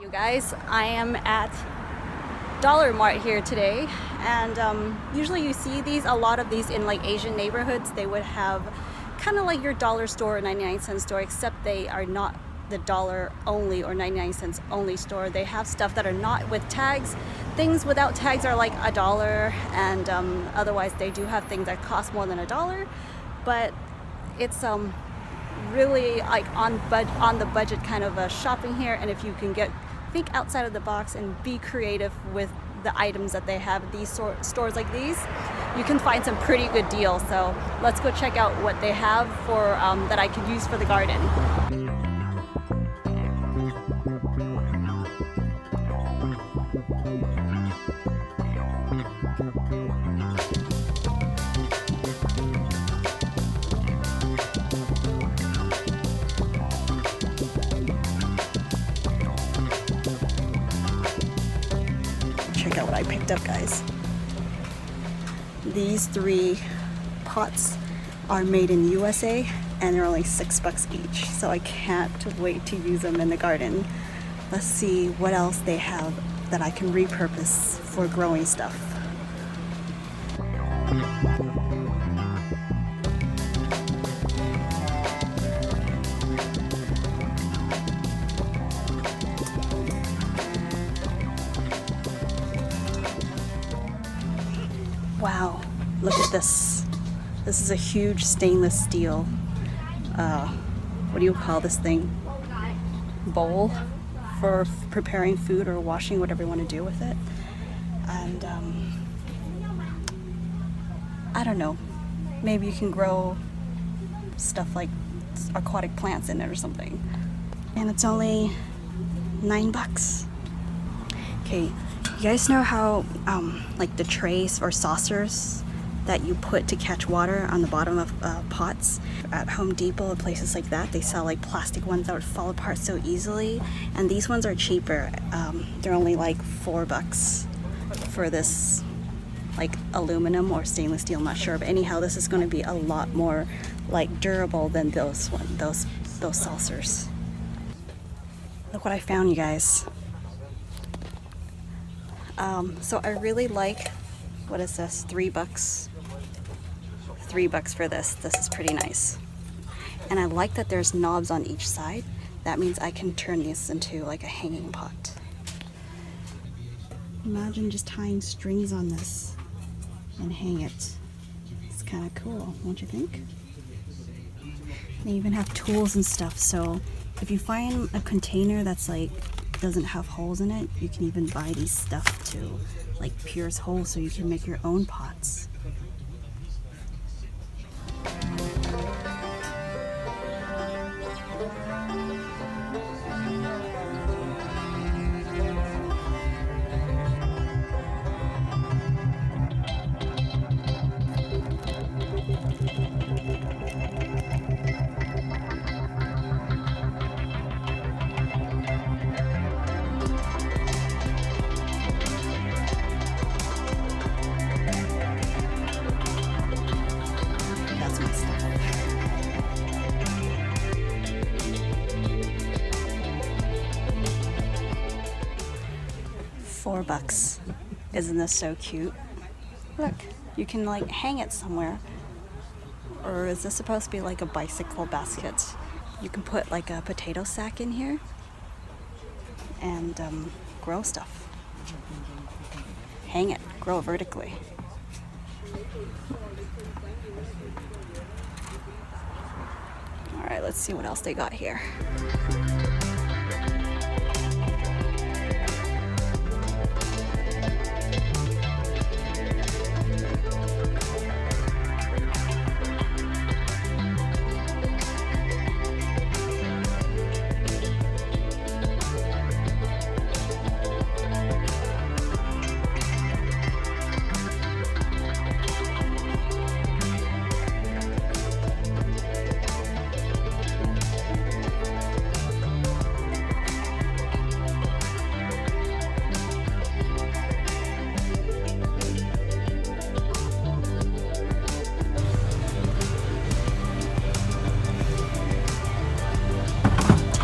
You guys, I am at Dollar Mart here today, and usually you see a lot of these in like Asian neighborhoods. They would have kind of like your dollar store or 99-cent store, except they are not the dollar only or 99-cent only store. They have stuff that are not with tags. Things without tags are like $1, and otherwise they do have things that cost more than $1, but it's really like on the budget kind of a shopping here. And if you can think outside of the box and be creative with the items that they have at these stores like these, you can find some pretty good deals. So let's go check out what they have for that I could use for the garden. Check out what I picked up, guys. These 3 pots are made in USA and they're only $6 each, so I can't wait to use them in the garden. Let's see what else they have that I can repurpose for growing stuff. Wow, look at this. This is a huge stainless steel, what do you call this thing? Bowl for preparing food or washing, whatever you want to do with it. And I don't know, maybe you can grow stuff like aquatic plants in it or something. And it's only $9. Okay, you guys know how like the trays or saucers that you put to catch water on the bottom of pots at Home Depot and places like that? They sell like plastic ones that would fall apart so easily, and these ones are cheaper. They're only like $4 for this like aluminum or stainless steel, I'm not sure, but anyhow, this is going to be a lot more like durable than those saucers. Look what I found, you guys. So I really like, what is this, $3? $3 for this. This is pretty nice. And I like that there's knobs on each side. That means I can turn this into like a hanging pot. Imagine just tying strings on this and hang it. It's kind of cool, don't you think? They even have tools and stuff, so if you find a container that's like doesn't have holes in it, you can even buy these stuff to like pierce holes so you can make your own pots. $4. Isn't this so cute? Look, you can like hang it somewhere. Or is this supposed to be like a bicycle basket? You can put like a potato sack in here and grow stuff. Hang it, grow it vertically. All right, let's see what else they got here.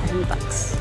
$10.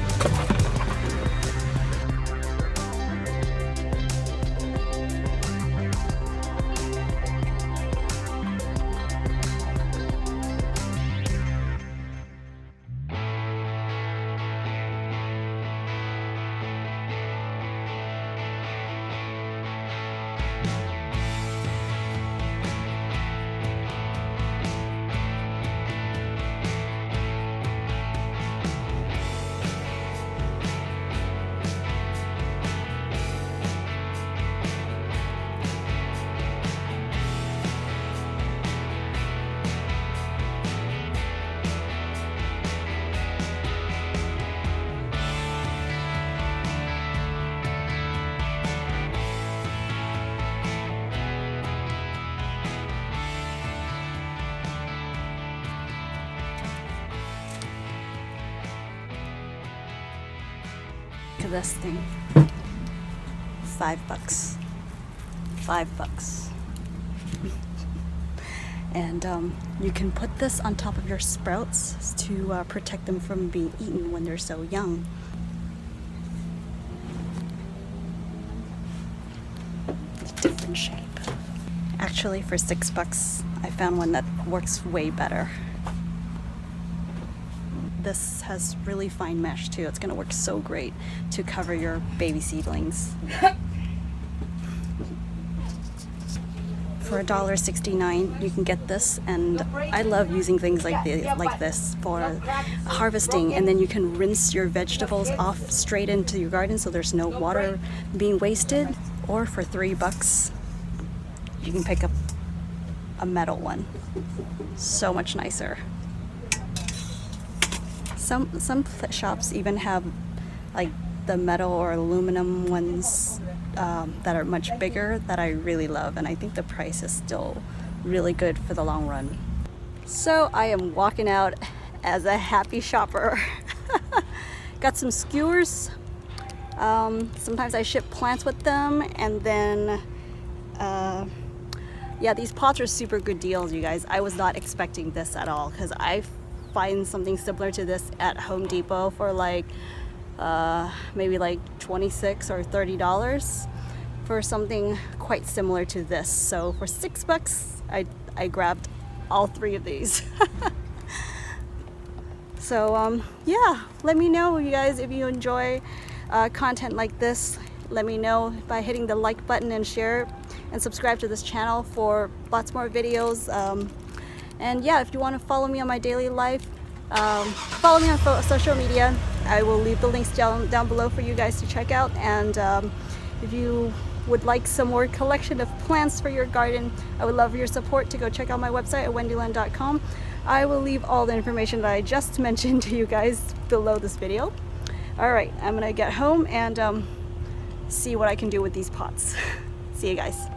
to this thing. $5. $5. And you can put this on top of your sprouts to protect them from being eaten when they're so young. It's a different shape. Actually, for $6, I found one that works way better. This has really fine mesh too. It's gonna work so great to cover your baby seedlings. For $1.69, you can get this, and I love using things like this for harvesting, and then you can rinse your vegetables off straight into your garden so there's no water being wasted. Or for $3, you can pick up a metal one. So much nicer. Some shops even have like the metal or aluminum ones that are much bigger that I really love, and I think the price is still really good for the long run. So I am walking out as a happy shopper. Got some skewers. Sometimes I ship plants with them, and then yeah, these pots are super good deals, you guys. I was not expecting this at all, because I find something similar to this at Home Depot for like maybe like $26 or $30 for something quite similar to this. So for $6, I grabbed all 3 of these. So yeah, let me know, you guys, if you enjoy content like this. Let me know by hitting the like button and share, and subscribe to this channel for lots more videos. And yeah, if you want to follow me on my daily life, follow me on social media. I will leave the links down below for you guys to check out. And if you would like some more collection of plants for your garden, I would love your support to go check out my website at wendyland.com. I will leave all the information that I just mentioned to you guys below this video. All right, I'm gonna get home and see what I can do with these pots. See you guys.